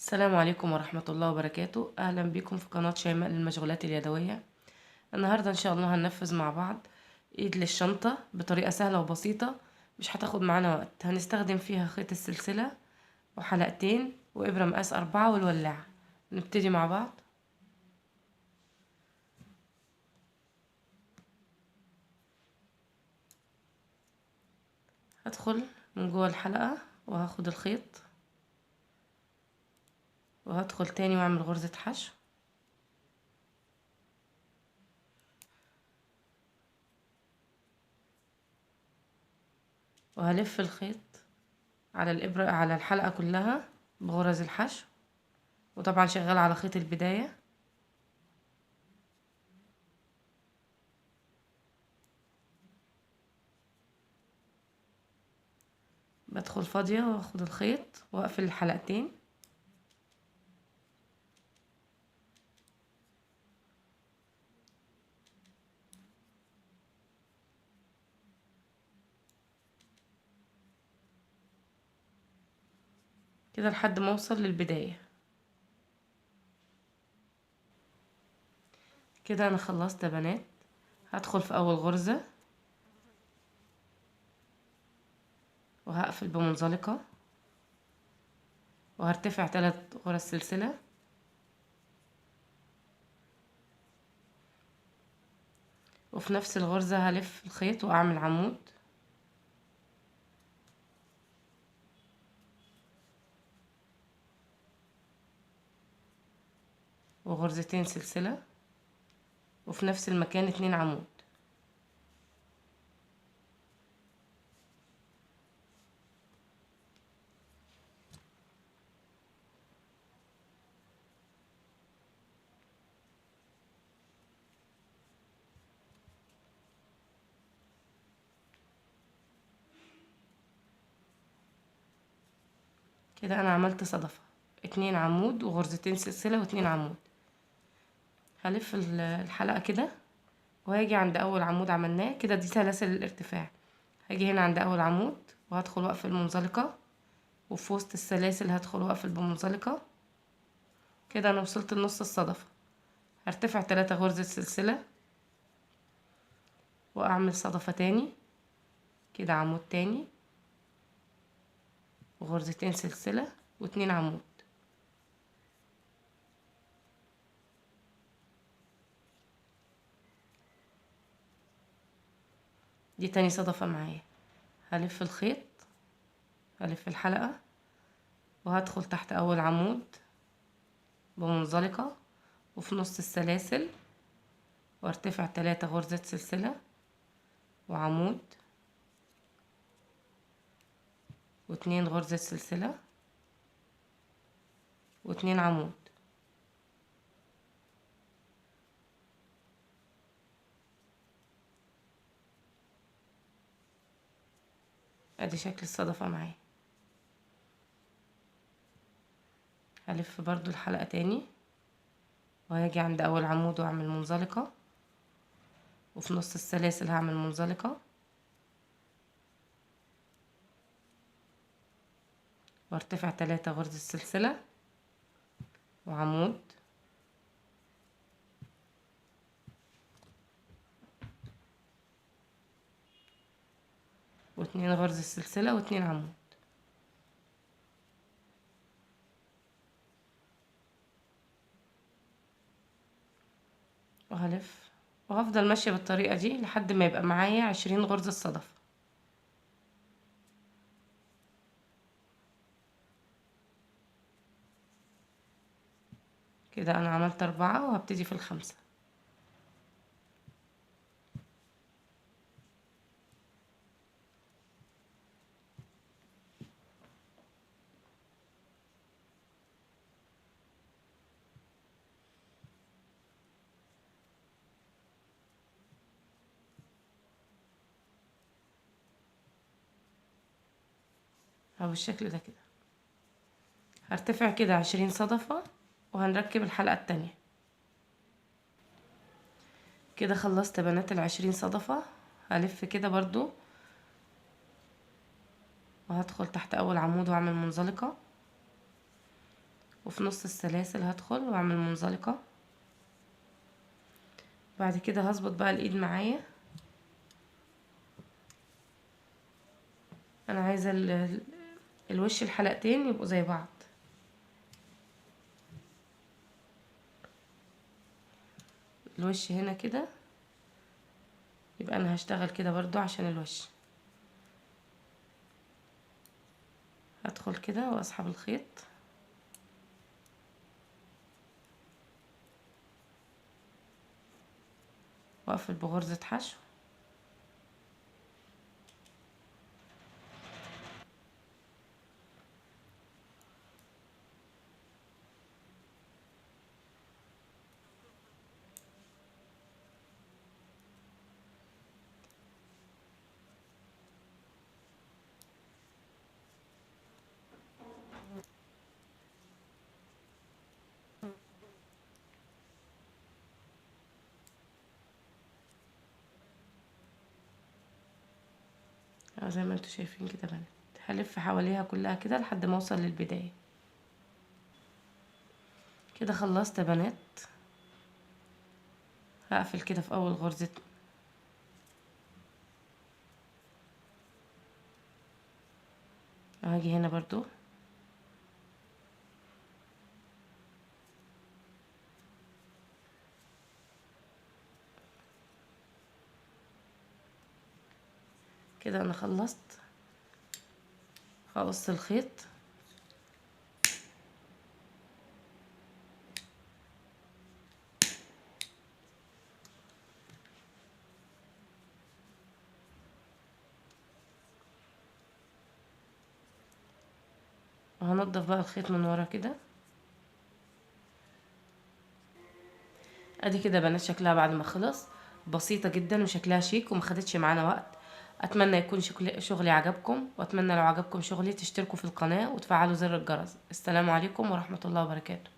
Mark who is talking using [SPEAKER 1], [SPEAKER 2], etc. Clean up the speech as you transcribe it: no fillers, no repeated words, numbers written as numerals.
[SPEAKER 1] السلام عليكم ورحمة الله وبركاته. أهلا بكم في قناة شيماء للمشغولات اليدوية. النهاردة إن شاء الله هننفذ مع بعض إيد للشنطة بطريقة سهلة وبسيطة، مش هتاخد معانا وقت. هنستخدم فيها خيط السلسلة وحلقتين وإبرة مقاس 4 والولاعة. نبتدي مع بعض. هدخل من جوه الحلقة وهاخد الخيط وهدخل تاني واعمل غرزة حشو، وهلف الخيط على الإبرة على الحلقة كلها بغرز الحشو، وطبعا شغال على خيط البداية. بدخل فاضية واخد الخيط واقفل الحلقتين، كده لحد ما اوصل للبداية. كده انا خلصت يا بنات. هدخل في اول غرزة وهقفل بمنزلقة وهرتفع 3 غرز سلسلة، وفي نفس الغرزة هلف الخيط واعمل عمود وغرزتين سلسلة، وفي نفس المكان 2 عمود. كده انا عملت صدفة 2 عمود وغرزتين سلسلة و2 عمود. هلف الحلقة كده وهاجي عند اول عمود عملناه كده، دي سلاسل الارتفاع. هاجي هنا عند اول عمود وهدخل واقفل منزلقة، وفي وسط السلاسل هدخل واقفل بمنزلقة. كده انا وصلت لنص الصدفة. هرتفع 3 غرزة سلسلة واعمل صدفة تاني، كده عمود تاني وغرزتين سلسلة و2 عمود. دي تاني صدفة معايا. هلف الخيط، هلف الحلقة وهدخل تحت اول عمود بمنزلقة وفي نص السلاسل، وارتفع 3 غرزة سلسلة وعمود و2 غرزة سلسلة و2 عمود. ادي شكل الصدفة معايا. هلف برضو الحلقة تاني وهاجي عند اول عمود واعمل منزلقة، وفي نص السلاسل هعمل منزلقة وارتفع 3 غرزة سلسلة وعمود و2 غرزة سلسلة و2 عمود. وهلف وهفضل ماشية بالطريقة دي لحد ما يبقى معايا 20 غرزة صدفة. كده انا عملت 4 وهبتدي في ال5. اهو بالشكل ده كده. هرتفع كده 20 صدفة وهنركب الحلقة التانية. كده خلصت يا بنات ال20 صدفة. هلف كده برضو وهدخل تحت اول عمود واعمل منزلقة وفي نص السلاسل هدخل واعمل منزلقة. بعد كده هظبط بقى الايد معايا. انا عايزة الوش الحلقتين يبقوا زي بعض. الوش هنا كده، يبقى انا هشتغل كده برضو عشان الوش. هدخل كده واسحب الخيط واقفل بغرزة حشو. زي ما انتوا شايفين كده بنات، هلف حواليها كلها كده لحد ما اوصل للبداية. كده خلصت يا بنات. هقفل كده في اول غرزة، وهاجي هنا برضو كده. انا خلصت. هقص الخيط وهنضف بقى الخيط من ورا كده. ادي كده بنات شكلها بعد ما خلص، بسيطة جدا وشكلها شيك وما خدتش معانا وقت. اتمنى يكون شغلي عجبكم، واتمنى لو عجبكم شغلي تشتركوا في القناة وتفعلوا زر الجرس. السلام عليكم ورحمة الله وبركاته.